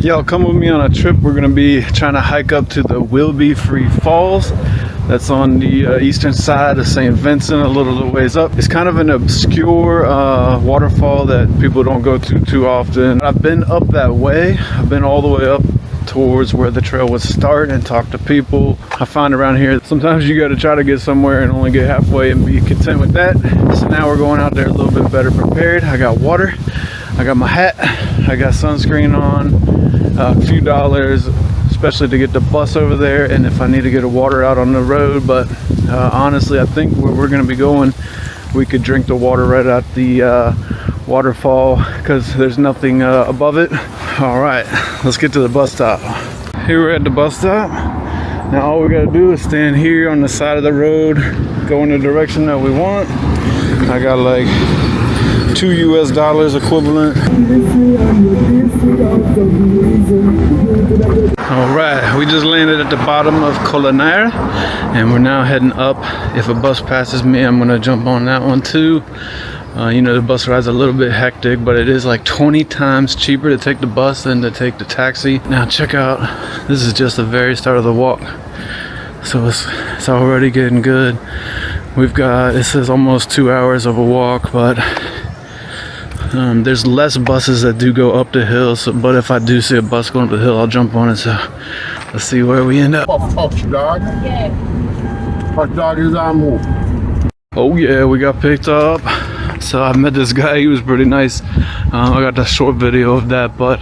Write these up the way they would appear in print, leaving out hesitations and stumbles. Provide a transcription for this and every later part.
Y'all come with me on a trip. We're gonna be trying to hike up to the Wilby Free Falls. That's on the eastern side of St. Vincent, a little ways up. It's kind of an obscure waterfall that people don't go to too often. I've been up that way. I've been all the way up towards where the trail would start and talk to people. I find around here sometimes you got to try to get somewhere and only get halfway and be content with that. So now we're going out there a little bit better prepared. I got water, I got my hat, I got sunscreen on, a few dollars, especially to get the bus over there, and if I need to get a water out on the road. But honestly, I think where we're going to be going, we could drink the water right at the waterfall because there's nothing above it. All right, let's get to the bus stop. Here we're at the bus stop. Now all we got to do is stand here on the side of the road, go in the direction that we want. I got like $2 US equivalent. All right, we just landed at the bottom of Colonarie and we're now heading up. If a bus passes me, I'm gonna jump on that one too. You know, the bus ride's a little bit hectic, but it is like 20 times cheaper to take the bus than to take the taxi. Now check out, this is just the very start of the walk. So it's already getting good. We've got, it says almost 2 hours of a walk, but there's less buses that do go up the hill. So, but if I do see a bus going up the hill, I'll jump on it. So let's see where we end up. Hot dog. Yeah. Hot dog is our move. Oh yeah, we got picked up. So I met this guy, he was pretty nice. I got a short video of that, but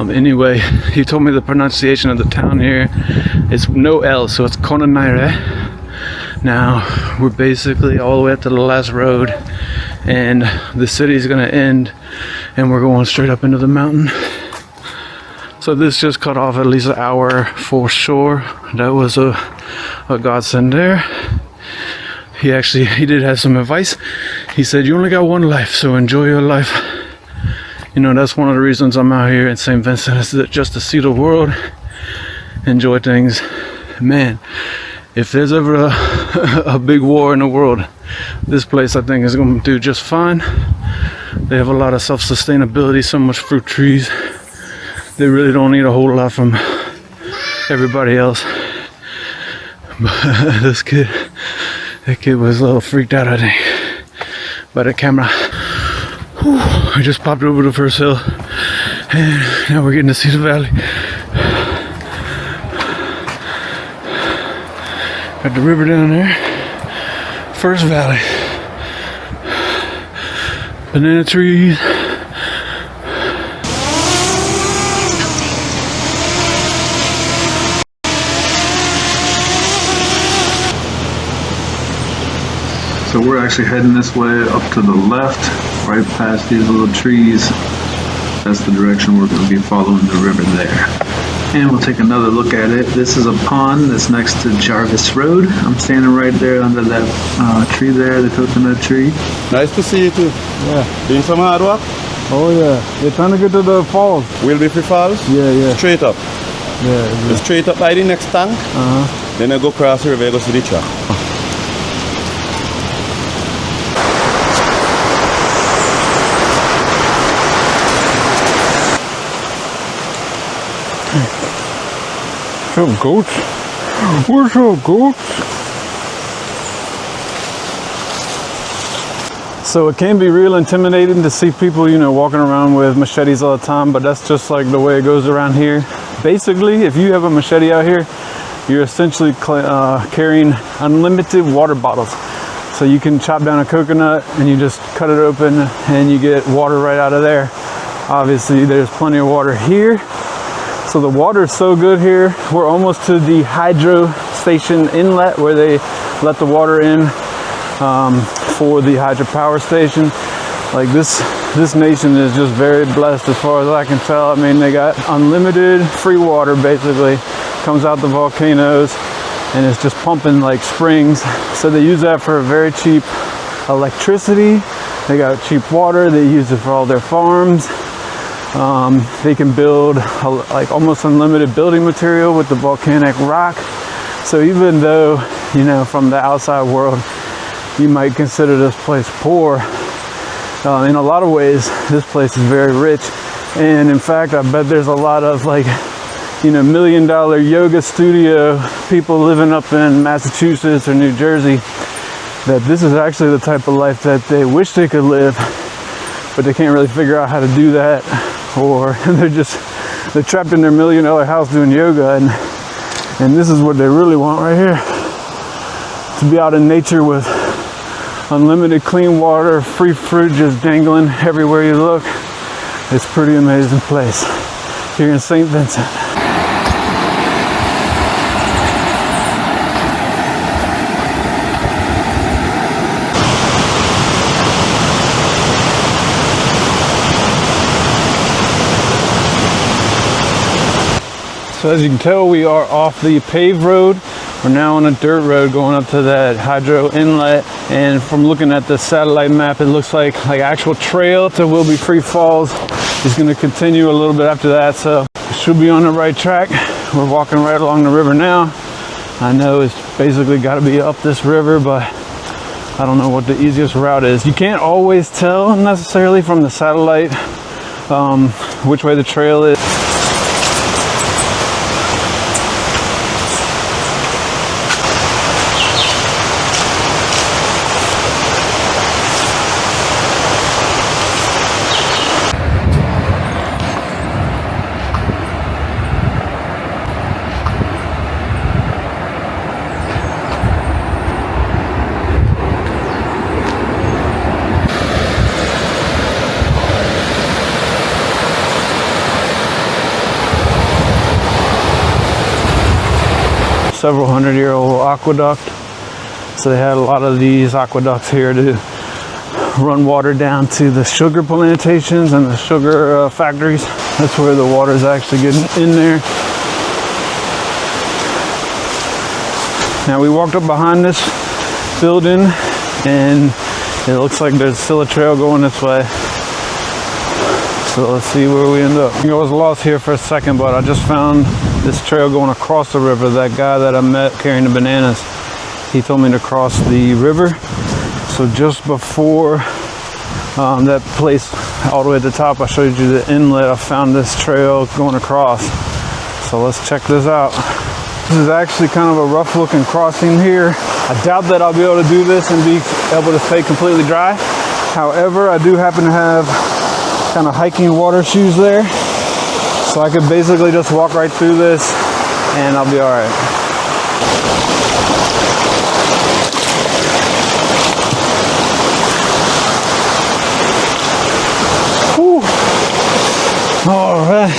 anyway, he told me the pronunciation of the town here. It's no L, so it's Colonarie. Now we're basically all the way up to the last road, and the city's gonna end, and we're going straight up into the mountain. So this just cut off at least an hour for sure. That was a godsend there. He did have some advice. He said, you only got one life, so enjoy your life. You know, that's one of the reasons I'm out here in St. Vincent, is just to see the world, enjoy things. Man, if there's ever a big war in the world, this place I think is going to do just fine. They have a lot of self-sustainability, so much fruit trees. They really don't need a whole lot from everybody else. But that kid was a little freaked out, I think, by the camera. Whew, we just popped over the first hill, and now we're getting to see the valley. Got the river down there. First valley. Banana trees. So we're actually heading this way up to the left, right past these little trees. That's the direction we're going to be following the river there. And we'll take another look at it. This is a pond that's next to Jarvis Road. I'm standing right there under that tree there, the coconut tree. Nice to see you too. Yeah. Doing some hard work? Oh yeah. They're trying to get to the falls. Wilby Free Falls? Yeah. Straight up. Yeah. Straight up by the next tank. Then I go across the river, I go to the track. Some goats. Where's some goats? So it can be real intimidating to see people, you know, walking around with machetes all the time, but that's just like the way it goes around here. Basically, if you have a machete out here, you're essentially carrying unlimited water bottles. So you can chop down a coconut and you just cut it open and you get water right out of there. Obviously, there's plenty of water here. So the water is so good here. We're almost to the hydro station inlet where they let the water in for the hydropower station. Like this nation is just very blessed as far as I can tell. I mean, they got unlimited free water basically. Comes out the volcanoes and it's just pumping like springs. So they use that for a very cheap electricity. They got cheap water. They use it for all their farms. They can build like almost unlimited building material with the volcanic rock. So even though, you know, from the outside world, you might consider this place poor, in a lot of ways, this place is very rich. And in fact, I bet there's a lot of like, you know, $1 million yoga studio people living up in Massachusetts or New Jersey, that this is actually the type of life that they wish they could live, but they can't really figure out how to do that, or they're trapped in their $1 million house doing yoga, and this is what they really want right here. To be out in nature with unlimited clean water, free fruit just dangling everywhere you look. It's a pretty amazing place here in St. Vincent. So as you can tell, we are off the paved road. We're now on a dirt road going up to that hydro inlet, and from looking at the satellite map, it looks like actual trail to Willoughby Free Falls is going to continue a little bit after that, so we should be on the right track. We're walking right along the river now. I know it's basically got to be up this river, but I don't know what the easiest route is. You can't always tell necessarily from the satellite which way the trail is. Several hundred-year-old aqueduct. So they had a lot of these aqueducts here to run water down to the sugar plantations and the sugar factories. That's where the water is actually getting in there. Now we walked up behind this building and it looks like there's still a trail going this way. So let's see where we end up. I was lost here for a second, but I just found this trail going across the river. That guy that I met carrying the bananas, he told me to cross the river. So just before that place all the way at the top, I showed you the inlet, I found this trail going across. So let's check this out. This is actually kind of a rough looking crossing here. I doubt that I'll be able to do this and be able to stay completely dry. However, I do happen to have kind of hiking water shoes there, so I could basically just walk right through this and I'll be all right. Whew. All right,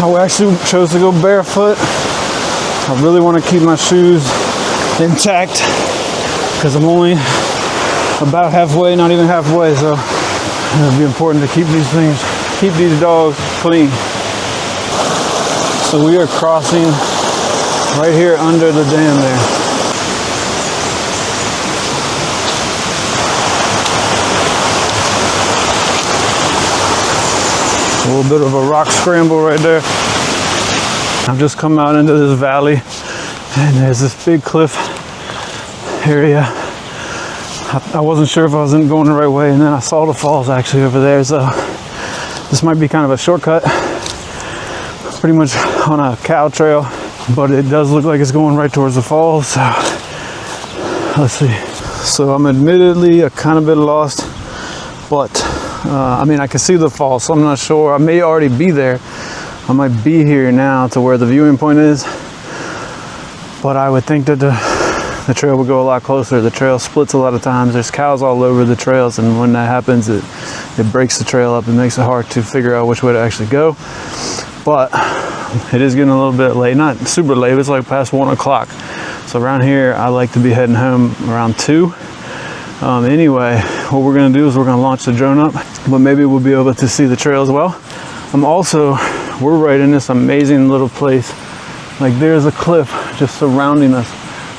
I actually chose to go barefoot. I really want to keep my shoes intact because I'm only about halfway, not even halfway, so it'll be important to keep these dogs clean. So we are crossing right here under the dam there. A little bit of a rock scramble right there. I've just come out into this valley and there's this big cliff area. I wasn't sure if I was going the right way, and then I saw the falls actually over there, so this might be kind of a shortcut, pretty much on a cow trail, but it does look like it's going right towards the falls, so let's see. So I'm admittedly a kind of bit lost, but I mean, I can see the falls, so I'm not sure. I may already be there. I might be here now to where the viewing point is, but I would think that the trail will go a lot closer. The trail splits a lot of times. There's cows all over the trails, and when that happens, it breaks the trail up and makes it hard to figure out which way to actually go. But it is getting a little bit late, not super late, it's like past 1 o'clock. So around here, I like to be heading home around 2. Anyway, what we're gonna do is we're gonna launch the drone up, but maybe we'll be able to see the trail as well. We're right in this amazing little place. Like there's a cliff just surrounding us,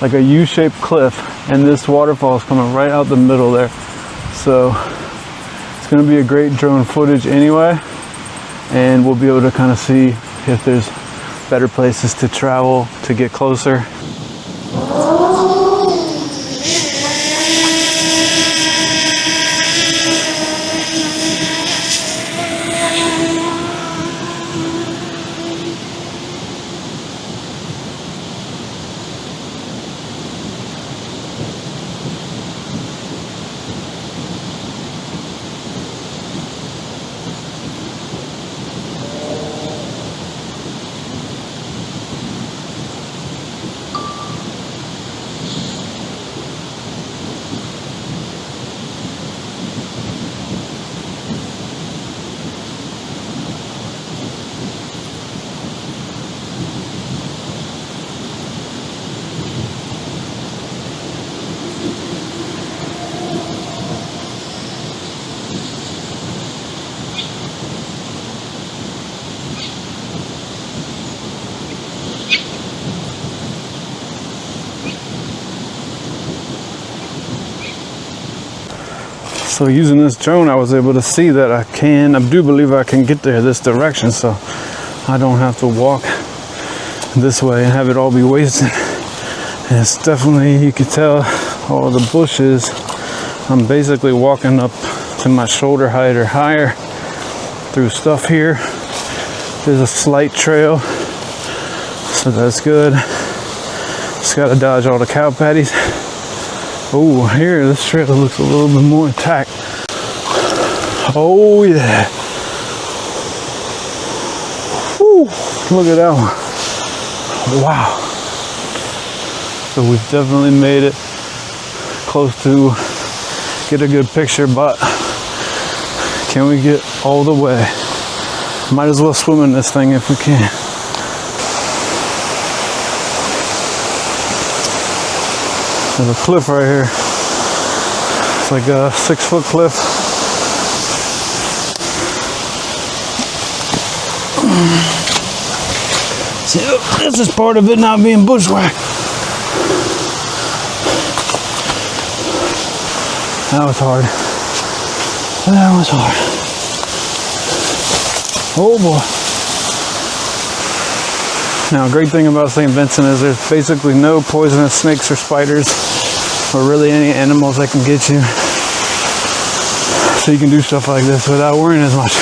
like a U-shaped cliff, and this waterfall is coming right out the middle there. So it's going to be a great drone footage anyway, and we'll be able to kind of see if there's better places to travel to get closer. So using this drone, I was able to see that I do believe I can get there this direction, so I don't have to walk this way and have it all be wasted. And it's definitely, you can tell all the bushes, I'm basically walking up to my shoulder height or higher through stuff here. There's a slight trail, so that's good. Just gotta dodge all the cow patties. Oh, here, this trail looks a little bit more intact. Oh yeah. Woo, look at that one. Wow. So we've definitely made it close to get a good picture, but can we get all the way? Might as well swim in this thing if we can. There's a cliff right here. It's like a 6-foot cliff. See, this is part of it not being bushwhacked. That was hard. That was hard. Oh boy. Now, a great thing about St. Vincent is there's basically no poisonous snakes or spiders or really any animals that can get you. So you can do stuff like this without worrying as much.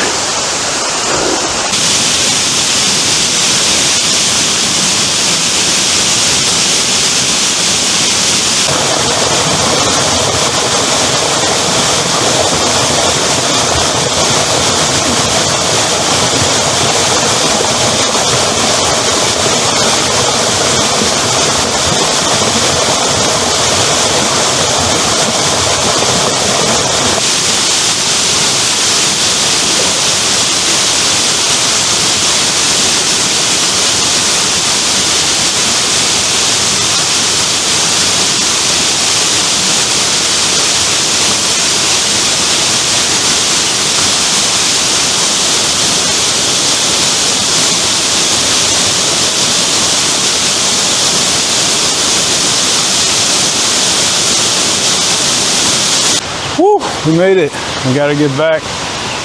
Woo, we made it. We gotta get back.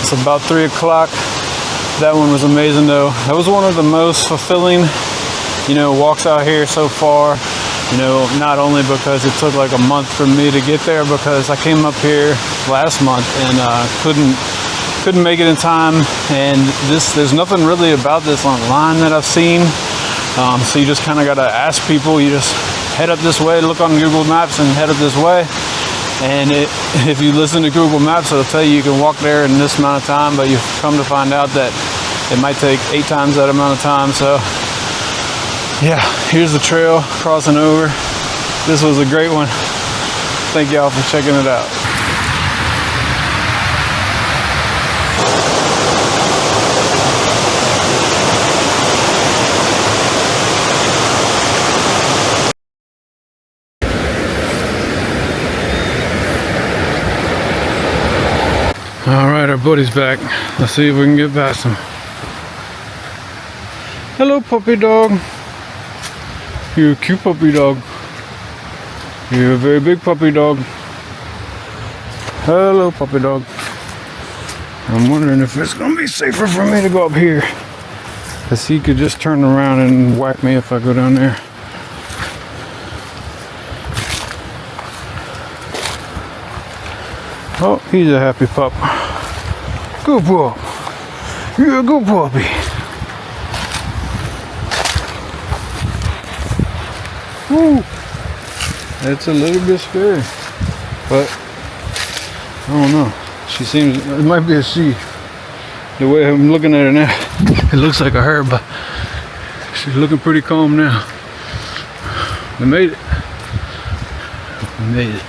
It's about 3 o'clock. That one was amazing though. That was one of the most fulfilling, walks out here so far. Not only because it took like a month for me to get there, because I came up here last month and couldn't make it in time. And there's nothing really about this online that I've seen. So you just kind of gotta ask people. You just head up this way, look on Google Maps and head up this way. And if you listen to Google Maps, it'll tell you can walk there in this amount of time, but you've come to find out that it might take 8 times that amount of time. So yeah, here's the trail crossing over. This was a great one. Thank y'all for checking it out. All right, our buddy's back. Let's see if we can get past him. Hello, puppy dog. You're a cute puppy dog. You're a very big puppy dog. Hello, puppy dog. I'm wondering if it's gonna be safer for me to go up here, because he could just turn around and whack me if I go down there. Oh, he's a happy pup. Good pup. You're a good puppy. Woo. It's a little bit scary, but I don't know. She seems, it might be a she. The way I'm looking at her now, it looks like a her, but she's looking pretty calm now. We made it. We made it.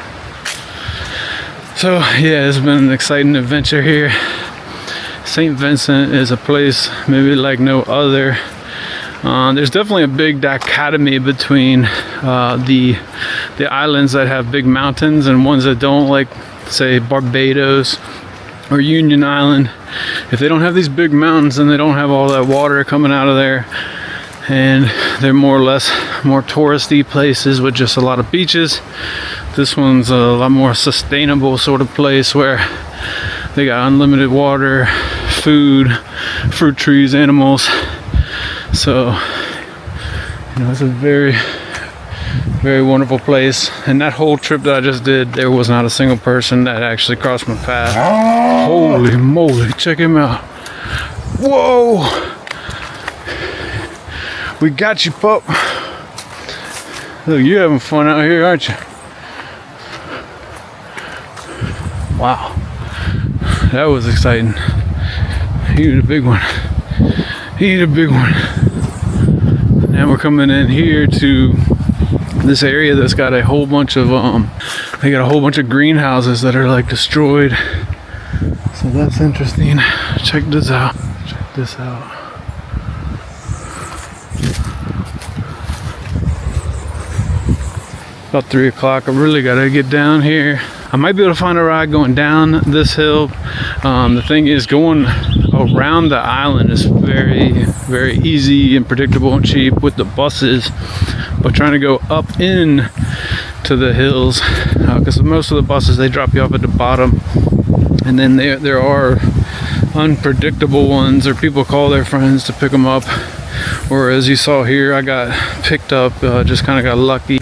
So yeah, it's been an exciting adventure here. St. Vincent is a place maybe like no other. There's definitely a big dichotomy between the islands that have big mountains and ones that don't, like say Barbados or Union Island. If they don't have these big mountains, then they don't have all that water coming out of there, and they're more or less more touristy places with just a lot of beaches. This one's a lot more sustainable sort of place where they got unlimited water, food, fruit trees, animals. So, you know, it's a very, very wonderful place. And that whole trip that I just did, there was not a single person that actually crossed my path. Holy moly, check him out. Whoa! We got you, pup. Look, you're having fun out here, aren't you? Wow. That was exciting. He need a big one. He need a big one. Now we're coming in here to this area that's got a whole bunch of they got a whole bunch of greenhouses that are like destroyed. So that's interesting. Check this out. Check this out. About 3 o'clock. I really gotta get down here. I might be able to find a ride going down this hill. The thing is, going around the island is very, very easy and predictable and cheap with the buses. But trying to go up in to the hills, because most of the buses, they drop you off at the bottom, and then there are unpredictable ones, or people call their friends to pick them up. Or as you saw here, I got picked up, just kind of got lucky.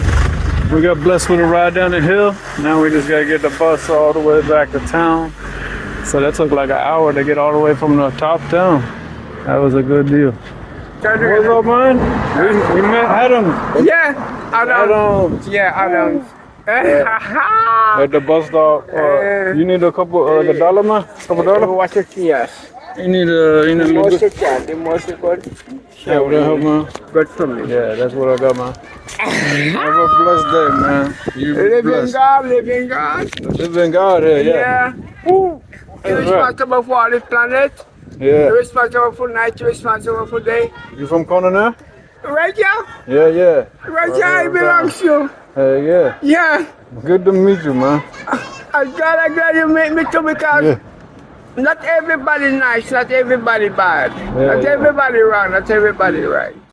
We got blessed with a ride down the hill. Now we just gotta get the bus all the way back to town. So that took like an hour to get all the way from the top down. That was a good deal. What's up, man? We met Adam. Yeah, Adam. Yeah, Adam. At the bus stop. You need a couple, like $1, man? Couple dollars? Watch it, yes. You need a little bit. The most good. Yeah, what the hell, man? Good for me. Yeah, that's what I got, man. Have a blessed day, man. You be Live in blessed. God, live in God. Live in God here, yeah. Woo. You're responsible for all this planet. Yeah. You're responsible for night, you're responsible for day. You from Colonarie? Right here? Yeah, yeah. Right here, it belongs to you. Hey, yeah. Yeah. Good to meet you, man. I'm glad you met me too, because Yeah. not everybody nice, not everybody bad. Yeah, Not yeah. everybody wrong, not everybody right.